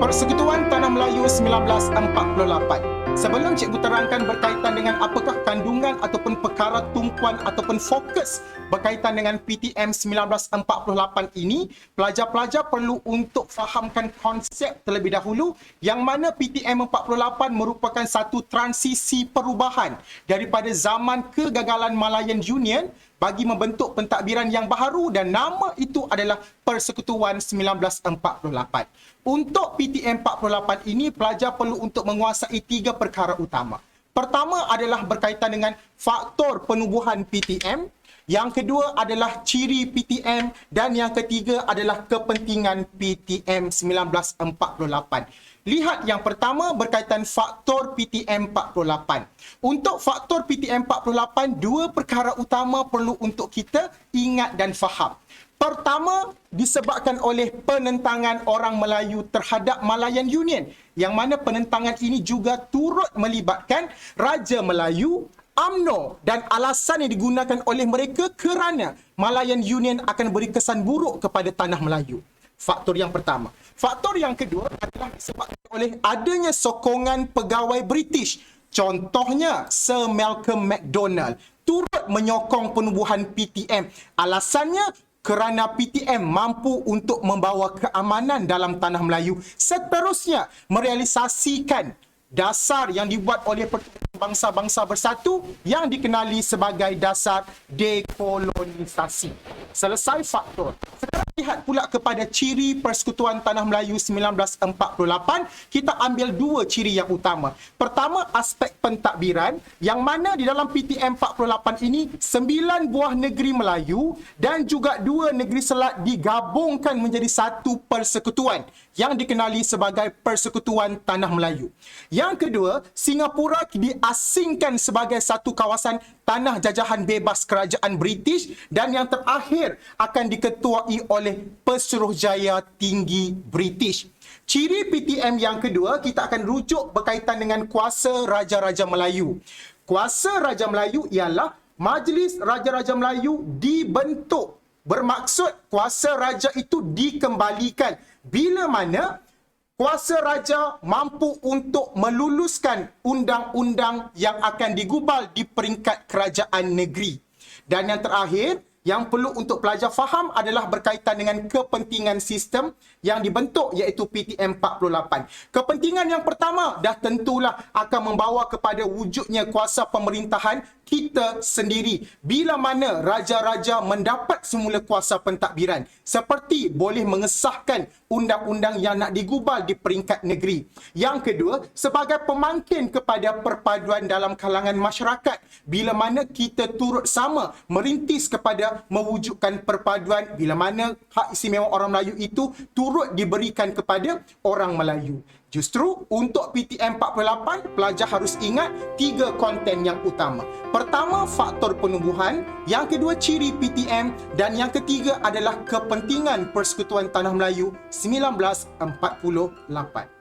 Persekutuan Tanah Melayu 1948. Sebelum cikgu terangkan berkaitan dengan apakah kandungan ataupun perkara tumpuan ataupun fokus berkaitan dengan PTM 1948 ini, pelajar-pelajar perlu untuk fahamkan konsep terlebih dahulu yang mana PTM 48 merupakan satu transisi perubahan daripada zaman kegagalan Malayan Union bagi membentuk pentadbiran yang baharu dan nama itu adalah Persekutuan 1948. Untuk PTM 48 ini, pelajar perlu untuk menguasai 3 perkara utama. Pertama adalah berkaitan dengan faktor penubuhan PTM, yang kedua adalah ciri PTM dan yang ketiga adalah kepentingan PTM 1948. Lihat yang pertama berkaitan faktor PTM 48. Untuk faktor PTM 48, 2 perkara utama perlu untuk kita ingat dan faham. Pertama, disebabkan oleh penentangan orang Melayu terhadap Malayan Union, yang mana penentangan ini juga turut melibatkan Raja Melayu, UMNO, dan alasan yang digunakan oleh mereka kerana Malayan Union akan beri kesan buruk kepada tanah Melayu. Faktor yang pertama. Faktor yang kedua adalah disebabkan oleh adanya sokongan pegawai British. Contohnya, Sir Malcolm Macdonald turut menyokong penubuhan PTM. Alasannya kerana PTM mampu untuk membawa keamanan dalam tanah Melayu. Seterusnya, merealisasikan dasar yang dibuat oleh Pertubuhan Bangsa-Bangsa Bersatu yang dikenali sebagai dasar dekolonisasi. Selesai faktor. Sekarang lihat pula kepada ciri Persekutuan Tanah Melayu 1948. Kita ambil 2 ciri yang utama. Pertama, aspek pentadbiran, yang mana di dalam PTM 48 ini 9 buah negeri Melayu dan juga 2 negeri Selat digabungkan menjadi satu persekutuan yang dikenali sebagai Persekutuan Tanah Melayu. Yang kedua, Singapura diasingkan sebagai satu kawasan tanah jajahan bebas kerajaan British, dan yang terakhir akan diketuai oleh Pesuruhjaya Tinggi British. Ciri PTM yang kedua, kita akan rujuk berkaitan dengan kuasa Raja-Raja Melayu. Kuasa Raja Melayu ialah Majlis Raja-Raja Melayu dibentuk. Bermaksud kuasa raja itu dikembalikan bila mana kuasa raja mampu untuk meluluskan undang-undang yang akan digubal di peringkat kerajaan negeri. Dan yang terakhir, yang perlu untuk pelajar faham adalah berkaitan dengan kepentingan sistem yang dibentuk, iaitu PTM 48. Kepentingan yang pertama dah tentulah akan membawa kepada wujudnya kuasa pemerintahan kita sendiri bila mana raja-raja mendapat semula kuasa pentadbiran, seperti boleh mengesahkan undang-undang yang nak digubal di peringkat negeri. Yang kedua, sebagai pemangkin kepada perpaduan dalam kalangan masyarakat bila mana kita turut sama merintis kepada mewujudkan perpaduan bila mana hak istimewa orang Melayu itu turut diberikan kepada orang Melayu. Justru untuk PTM 48, pelajar harus ingat 3 konten yang utama. Pertama, faktor penubuhan. Yang kedua, ciri PTM. Dan yang ketiga adalah kepentingan Persekutuan Tanah Melayu 1948.